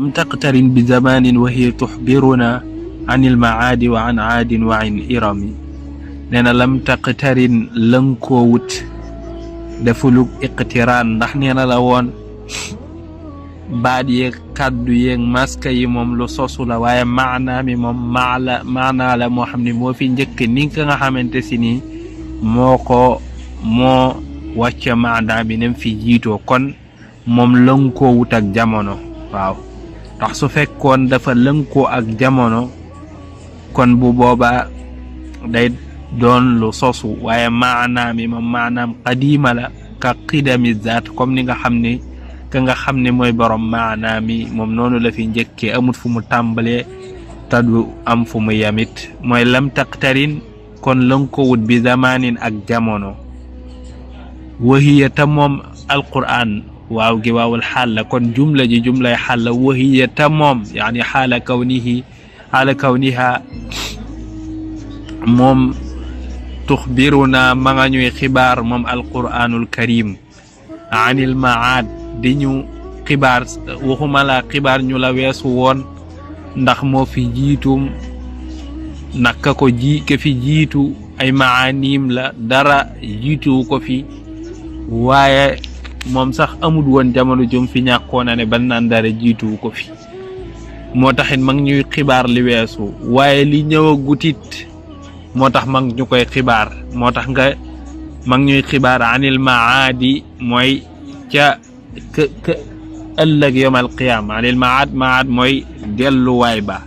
لم تقترن بزمان وهي تخبرنا عن المعاد وعن عاد وعن إرم نانا لم تقترن لنكوت دفلوك اقتران ndax neena la woon baat yeeg kaddu yeeg maska yi moom lu sosu la waaye maanaa mi moom maanaa la moo xam ne moo fi njëkk ni nga xamante si ni moo wàcce maanaa bi nem fi jiitoo kon moom lënkoo wut ak jamono waaw tax su fekkoon dafa lënkoo ak jamono kon bu boobaa day doon lu sosu waaye maanaa mi moom maanaam qadiima la ka qidami zaat comme ni nga xam ne ka nga xam ne mooy borom maanaa mi moom noonu la fi njëkkee amut fu mu tàmbalee tadu am fu mu yamit mooy lam taqtarin kon lënkoo wut bi zamanin ak jamono wahiya ta moom alquran waaw gi waawul xaal la kon jumla ji jumlay xaal la wahiya ta moom yaani xaala kawniha moom tuxbiruna ma nga ñuy xibaar moom alquranul karim anil maad di ñu xibaar waxuma la xibaar ñu la weesu woon ndax moo fi jiitum naka ko ka fi jiitu ay maanim la dara jiituwu ko fi waaye moom sax amul woon jamono jum fi ñàkkoona ne ban naan dara jiituwu ko fi moo taxit mag ñuy xibaar li weesu waaye li ñëw a gutit moo tax mag ñu koy xibaar moo tax nga mag ñuy xibaar anil maadi mooy ca ka ëllëg yawm al qiyaama anil maad mooy delluwaay ba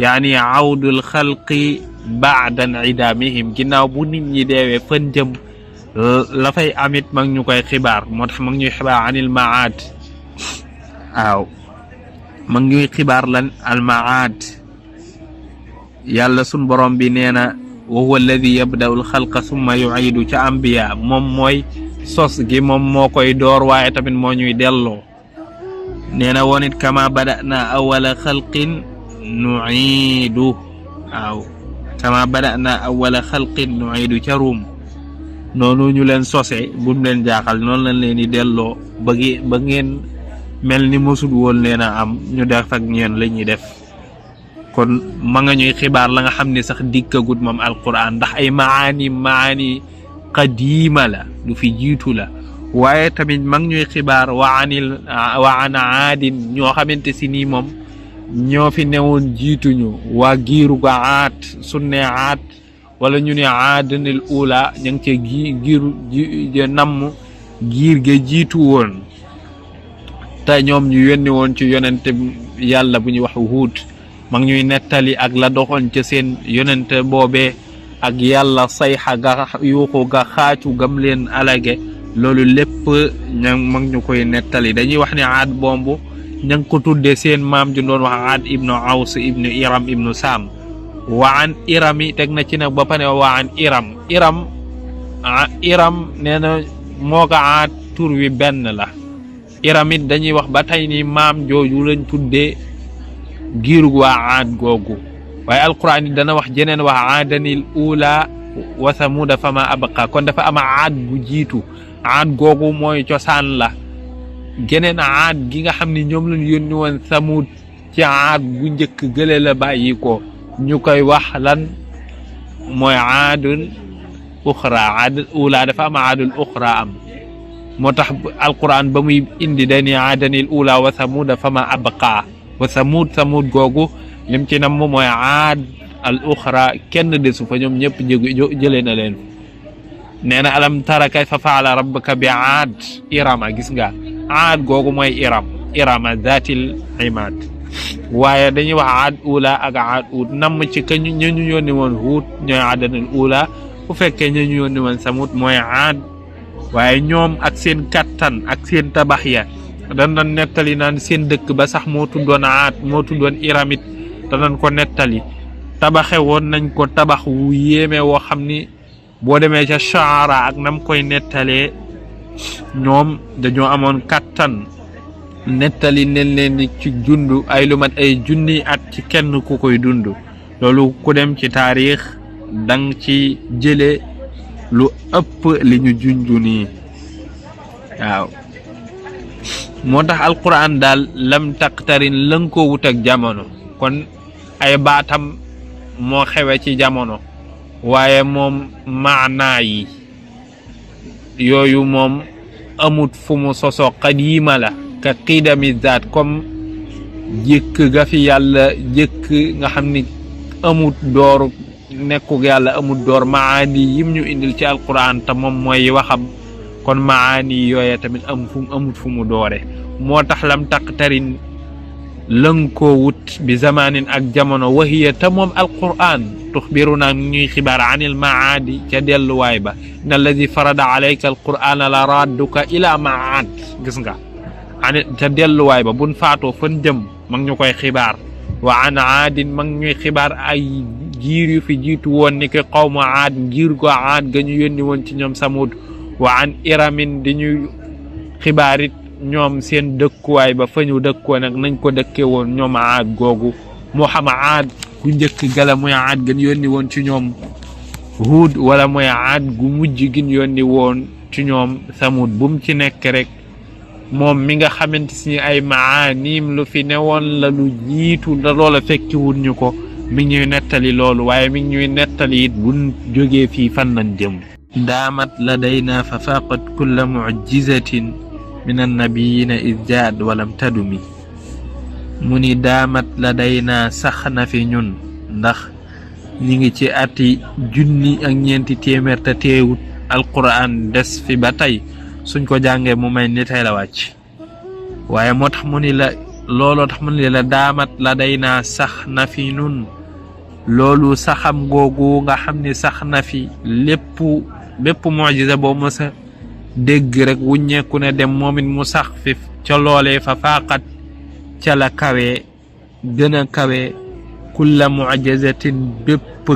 yaani awdul xalqi ba'da idamihim ginnaaw bu nit ñi deewee fan jëm la fay amit mag ñu koy xibaar moo tax mag ñuy xibaar anil maad waaw mag ñuy xibaar lan al maad yàlla sun borom bi nee na wa huwa alladi yabda'u al xalqa summa yu'idu ca ambiya moom mooy sos gi moom moo koy door waaye tamit moo ñuy delloo nee na woon it kama bada'na awwala xalqin nu'idu waaw kama bada'na awwala xalqin nu'idu ca ruum noonu ñu leen sose bu mu leen jaaxal noonu lañ leen di delloo ba ngeen mel ni mosul woon leen a am ñu def ak ñeen la ñuy def kon ma nga ñuy xibaar la nga xam ne sax dikkagut moom alquran ndax ay maani qadiima la du fi jiitu la waaye tamit ma ngi ñuy xibaar wa an aadin ñoo xamante si nii moom ñoo fi newoon jiituñu waa giiru ga aat sunne aat wala ñu ne aadanil ula ña ngi cee giiru namm giir ge jiitu woon te ñoom ñu yónni woon ci yonente yàlla bu ñuy wax Huud ma ngi ñuy nettali ak la doxoon ca seen yonente boobee ak yàlla sayxa ga yuuxu ga xaacu gam leen alage loolu lépp ña ma ngi ñu koy nettali dañuy wax ne aad bombu ña ngi ko tuddee seen maam ju doon wax aad ibnu aws ibnu iram ibnu saam waan irami teg na ci nag ba pare waan iram nee na moo ko aat tur wi benn la iramit dañuy wax ba tey ni maam jooju lañ tuddee giirug waa aad googu waaye alquran yi dana wax jeneen wax aadanil ula wa samuda fama abqa kon dafa ama aad bu jiitu aad googu mooy cosaan la geneen aad gi nga xam ne ñoom lañ yónni woon samud ci aad bu njëkk gële la bàyyi ko ñu koy wax lan mooy aadul uxra aadul ula dafa am aadul uxra am moo tax alquran ba muy indi dani aadanil ula wa samuda fama abqa wa samud googu lim ci nam mooy aad al uxra kenn desu fa ñoom ñëpp jëlee na leen nee na alam tara kayfa faala rabbuka bi aad irama gis nga aad googu mooy irama zatil imad waaye dañuy wax aad ula ak aad ut namm ci ka ñu yónni woon Huud ñooy aadanil ula bu fekkee ñu yónni woon samud mooy aad waaye ñoom ak seen kattan ak seen tabax ya dañ doon nettali naan seen dëkk ba sax moo tuddoon aad moo tuddoon iramit danañ ko nettali tabaxe woon nañ ko tabax wu yéeme woo xam ni boo demee ca Shu'ara ak nam koy nettalee ñoom dañoo amoon kattan nettali nen leen ni ci dund ay lu mat ay junni at ci kenn ku koy dund loolu ku dem ci taarix dang ci jële lu ëpp li ñu junju nii waaw moo tax alquran daal lam taqtarin lënkoo wut ak jamono kon ay baatam moo xewe ci jamono waaye moom maanaa yi yooyu moom amut fu mu soso qadiima la ka qidami zaat comme jëkk ga fi yàlla jëkk nga xam ni amut door nekkug yàlla amut door maani yim ñu indil ci alquran te moom mooy waxam kon maani yooye tamit amut fu mu doore moo tax lam taqtarin lënkoo wut bi zamanin ak jamono wahiya te moom alquran tuxbiruna ñuy xibaar anil maadi ca delluwaay ba inna alladi farada alayka alqur'ana la radduka ila maad gis nga ani ca delluwaay ba buñ faatoo fan jëm mag ñu koy xibaar wa an aadin mag ñuy xibaar ay jiir yu fi jiitu woon ni ki qawmu aad jiir go aad ga ñu yónni woon ci ñoom samud wa an iramin di ñuy xibaarit ñoom seen dëkkuwaay ba fa ñu dëkkoo nag nañ ko dëkke woon ñoom aad googu moo xam aad gu njëkk gala mooy aad gën yónni woon ci ñoom huud wala mooy aad gu mujj gin yónni woon ci ñoom samud bum ci nekk rek moom mi nga xamante si ay maaniim lu fi newoon la lu jiitu la loola fekki wut ñu ko mi ngi ñuy nettali loolu waaye mi ngi ñuy nettali it buñ jógee fii fan lañ jëm daamat ladayna fa faqat kulla mu'jizatin min annabiyina id jaad walam tadumi mu ni daamat ladayna sax na fi ñun ndax ñi ngi ci ati junni ak ñeenti téeméer te teewut alquran des fi ba tey suñ ko jàngee mu may ni tey la wàcc waaye moo tax mu ni la looloo tax mu ni la daamat ladayna sax na fi ñun loolu saxam googu nga xam ni sax na fi bépp mu'jiza boo mës a dégg rek wuññeeku ne dem moom it mu sax fi ca loolee fa faqat ca la kawe gën a kawe kulla mu'jizatin bépp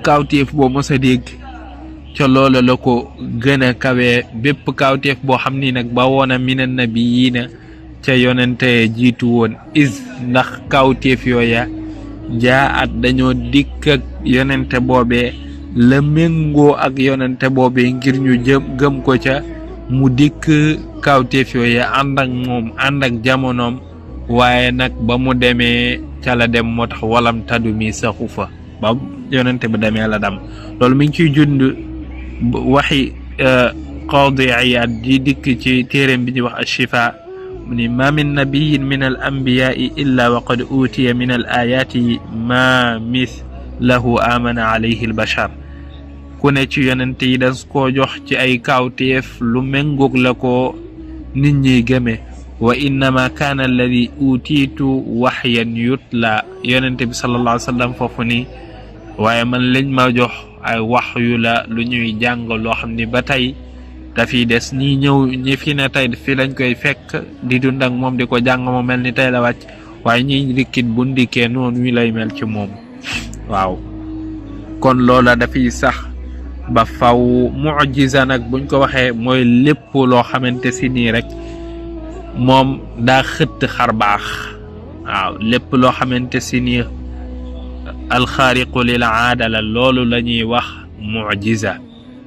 kawtéef boo mës a dégg ca loola la ko gën a kawe bépp kawtéef boo xam ni nag ba woon a minan nabiyina ca yonente jiitu woon is ndax kawtéef yooya jaa at dañoo dikk ak yonente boobee la méngoo ak yonente boobee ngir ñu gëm ko ca mu dikk kawtéef yooya ànd ak moom ànd ak jamonoom waaye nag ba mu demee ca la dem moo tax walam taddu mi saxu fa ba yonente bi demee la dam loolu mi ngi ciy jund waxi Qaadi Iyaad di dikk ci téeréem bi ñuy wax Ash-Shifaa mu ni ma min nabiyin min al anbiyaai illa wa qad utiya min al ayaati ma mislahu amana alayhi al bashar ku ne ci yonente yi das koo jox ci ay kawteef lu méngoog la ko nit ñi gëme wa innama kaana alladi utiitu waxyan yutla yonente bi sallallahu alayhi wa sallam foofu ni waaye man lañ ma jox ay wax yu la lu ñuy jàng loo xam ni ba tey dafiy des ñi ñëw ñi fi ne tey fi lañ koy fekk di dund ak moom di ko jàng mu mel ni tey la wàcc waaye ñi dikkit bu ndikkee noonu wi lay mel ci moom waaw kon loola dafiy sax ba faw mu'jiza nag buñ ko waxee mooy lépp loo xamante si nii rek moom daa xëtt xar baax waaw lépp loo xamante si nii alxaariqu lil aada la loolu la ñuy wax mu'jiza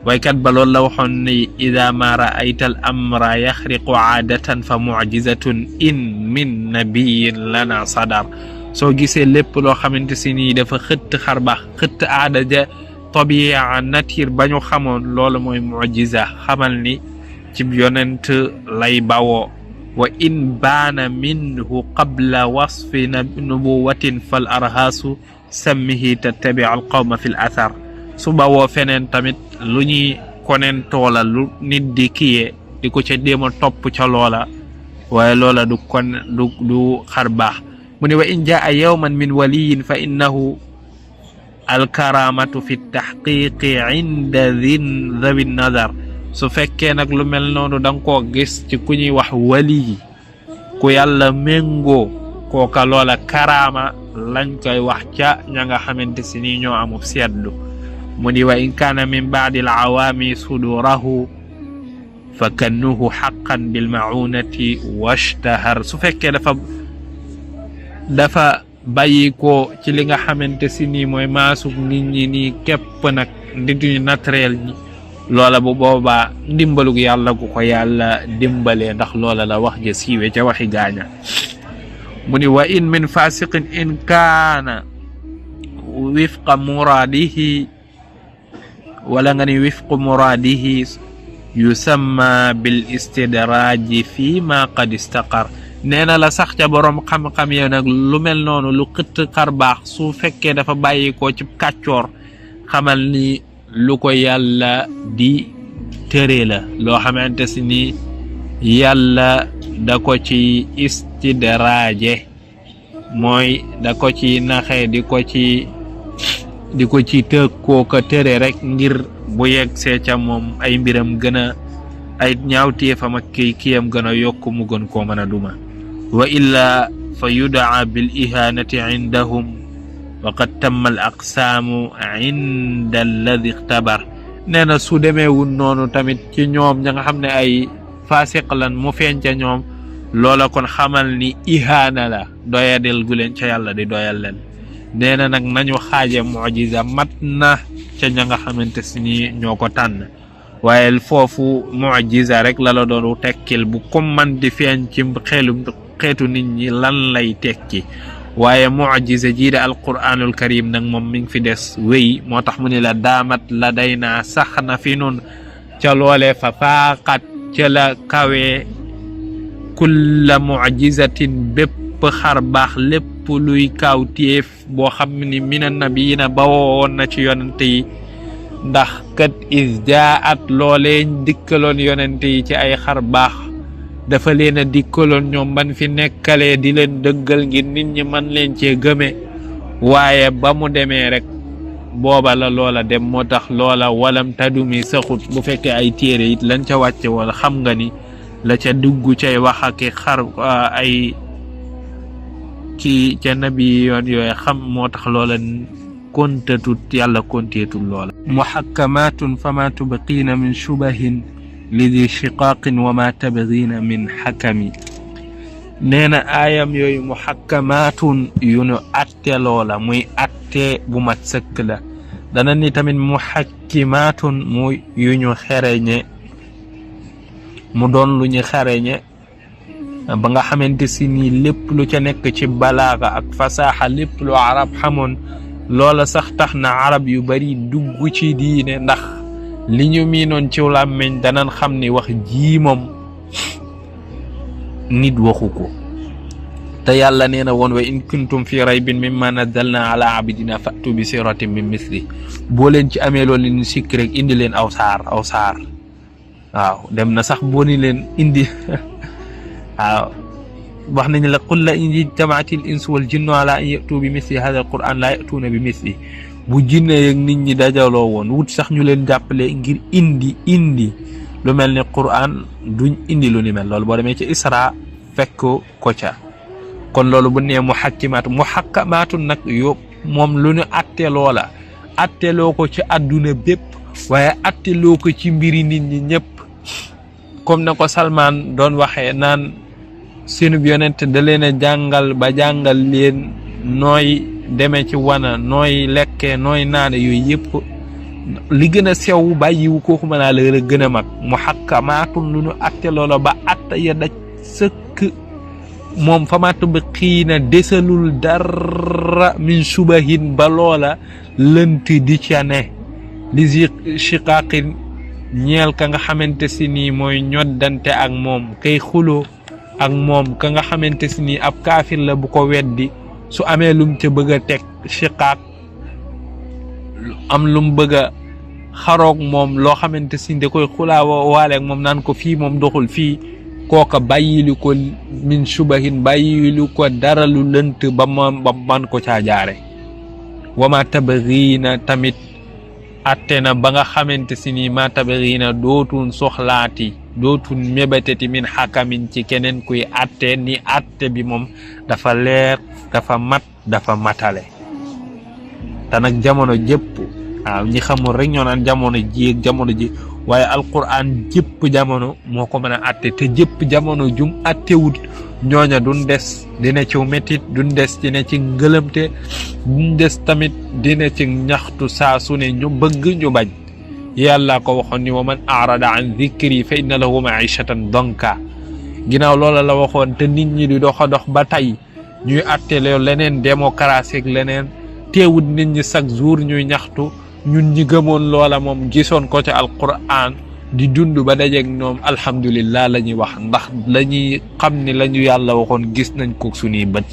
waykat ba loolu la waxoon ni ida ma raayta al amra yaxriqu aadatan fa mu'jizatun in min nabiyin lana sadar soo gisee lépp loo xamante si nii dafa xëtt xar baax xëtt aada ja tabi'a nature ba ñu xamoon loolu mooy mu'jiza xamal ni ci yonent lay bawoo wa in baana minhu qabla wasfi nubuwatin fal arhaasu sammihi tattabi'u al qawma fi l athar su bawoo feneen tamit lu ñuy koneen toola lu nit di kiyee di ko ca déema topp ca loola waaye loola du xar baax mu ne wa in jaa yawman min waliyin fa innahu alkaramatu fi tahqiqi inda dhawi nadar su fekkee nag lu mel noonu da nga koo gis ci ku ñuy wax wali ku yàlla méngoo kooka loola karama lañ koy wax ca ña nga xamante si nii ñoo amub seetlu mu di wa in kaana min baadi al awaami sudurahu fa kannuhu haqqan bil ma'unati washtahar su fekkee dafa bàyyi ko ci li nga xamante si nii mooy maasug nit ñi nii képp nag nit ñu naturel ñi loola bu boobaa ndimbalug yàlla gu ko yàlla dimbalee ndax loola la wax ja siiwe ca waxi gaaña mu ni wa in min fasiqin in kaana wifqa muraadihi wala nga ni wifqu muraadihi yusamma bil istidraaji fi ma qad istaqar nee na la sax ca borom xam-xam yow nag lu mel noonu lu xëtt xar baax su fekkee dafa bàyyi ko ci kàccoor xamal ni lu ko yàlla di tere la loo xamante si ni yàlla da ko ci istidraaje mooy da ko ci naxe di ko ci tëg koo ko tere rek ngir bu yegg see ca moom ay mbiram gën a ay ñaawteefam ak kiyam gën a yokk mu gën koo mën a duma wa illa fa yudaa bil ihanati indahum wa qad tamma al aqsaamu inda alladi ixtabar nee na su demeewul noonu tamit ci ñoom ña nga xam ne ay fasiq lan mu feeñ ca ñoom loola kon xamal ni ihaana la doyadel gu leen ca yàlla di doyal leen nee na nag nañu xaaje mujiza mat na ca ña nga xamante si ni ñoo ko tànn waaye foofu mujiza rek la la doon tekkil bu comme man di feeñ ci xeetu nit ñi lan lay tekki waaye mujiza jii de alquranul karim nag moom mi ngi fi des wéy moo tax mu ni la daamat la day naa sax na fi nun ca loole fa faaqat ca la kawee kulla mujizatin bépp xar baax lépp luy kaaw téef boo xam ni mina nabiyina ba woon na ci yonente yi ndax kat is jaat loolee dikkaloon yonente yi ci ay xar baax dafa leen a dikkaloon ñoom ban fi nekkalee di leen dëggal ngir nit ñi man leen cee gëme waaye ba mu demee rek booba la loola dem moo tax loola walam tadumi saxut bu fekkee ay téere it lañ ca wàcce wala xam nga ni la ca dugg cay wax ak xar ay ci ca nabi yoon yooyu xam moo tax loola kontatut yàlla konteetul loola muhakkamatun fama tubqiina min shubahin lidi shiqaqin wa ma tabghiina min hakami nee na aayam yooyu muhakkamatun yu nu atte loola muy atte bu mat sëkk la dana ni tamit muhakkimatun muy yu ñu xereñe mu doon lu ñu xereñe ba nga xamante si ni lépp lu ca nekk ci balaaga ak fasaaxa lépp lu arab xamoon loola sax tax na arab yu bari dugg ci diine ndax li ñu miinoon ci làmmiñ danan xam ni wax ji moom nit waxu ko te yàlla nee na woon wa in kuntum fi raybin mimma nazzalna ala abidina fa'tu bi siratin min misli boo leen ci amee loolu leen sikk rek indi leen aw saar waaw dem na sax boo ni leen indi waaw wax nañu la qul la in ijtama'atil insu wal jinnu ala an ya'tu bi misli hadha al quran la ya'tuna bi misli bu jinne yeeg nit ñi dajaloo woon wut sax ñu leen jàppale ngir indi lu mel ni quran duñ indi lu ni mel loolu boo demee ci isra fekk ko ca kon loolu bu nee muhakkamaatun nag yo moom lu ñu atte loola atteloo ko ci àdduna bépp waaye atteloo ko ci mbiri nit ñi ñëpp comme na ko Salman doon waxee naan seenub yonent da leen a jàngal ba jàngal leen nooy demee ci wana nooy lekkee nooy naane yooyu yëpp li gën a sew bàyyiwu kooku mën naa la gën a mag muhakkamaatun lu ñu atte loola ba atta ya daj sëkk moom famat ba xiina desalul dara min subahin ba loola lënt di ca ne li shiqaqin ñeel ka nga xamante si nii mooy ñoddante ak moom kay xuloo ak moom ka nga xamante si nii ab kaafir la bu ko weddi su amee lum ca bëgg a teg shiqaq am lum bëgg a xaroog moom loo xamante si da koy xulaa waaleeg moom naan ko fii moom doxul fii kooka bàyyilu ko min subahin bàyyilu ko dara lu lënt ba man ko caa jaare wama tabghiina tamit atte na ba nga xamante si ni ma tabghiina dootun soxlaati dootun mébateti min xakamin ci keneen kuy atte ni atte bi moom dafa leer dafa mat dafa matale te nag jamono jëpp waaw ñi xamul rek ñoo naan jamono ji ak jamono ji waaye alquran jëpp jamono moo ko mën a atte te jëpp jamono jum attewut ñooña duñ des dina ci métit duñ des dina ci ngëlëmte duñ des tamit dina ci ñaxtu saa su ne ñu bëgg ñu bañ yàlla ko waxoon ni wa man arada an dhikri fa inna lahu maishatan donka ginnaaw loola la waxoon te nit ñi di dox a dox ba tey ñuy atteloo leneen démocratie ak leneen teewut nit ñi chaque jour ñuy ñaxtu ñun ñi gëmoon loola moom gisoon ko ci alquran di dund ba dajeeg ñoom alhamdulillah la ñuy wax ndax la ñuy xam ni la ñu yàlla waxoon gis nañ ko suñuy bët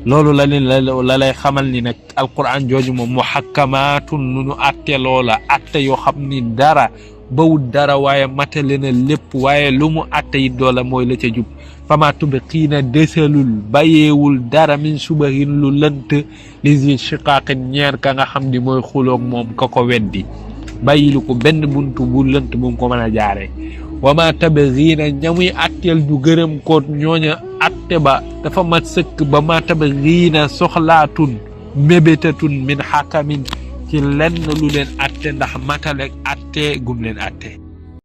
loolu la lay xamal ni nag alquran jooju moom muhakkamaatun nu nu atte loola atte yoo xam ni dara bawut dara waaye matale na lépp waaye lu mu atte it doola mooy la ca jub fama tubqiina desalul bàyyeewul dara min subahin lu lënt li zi shiqaaqin ñeer ka nga xam ni mooy xuloog moom ka ko weddi bàyyilu ko benn buntu bu lënt bu mu ko mën a jaaree wama tabghiina ñamuy atteel du gërëm ko ñooña atte ba dafa mat sëkk ba ma tabghiina soxlaatun mébétatun min xakamin ci lenn lu leen atte ndax mataleeg atte gum leen atte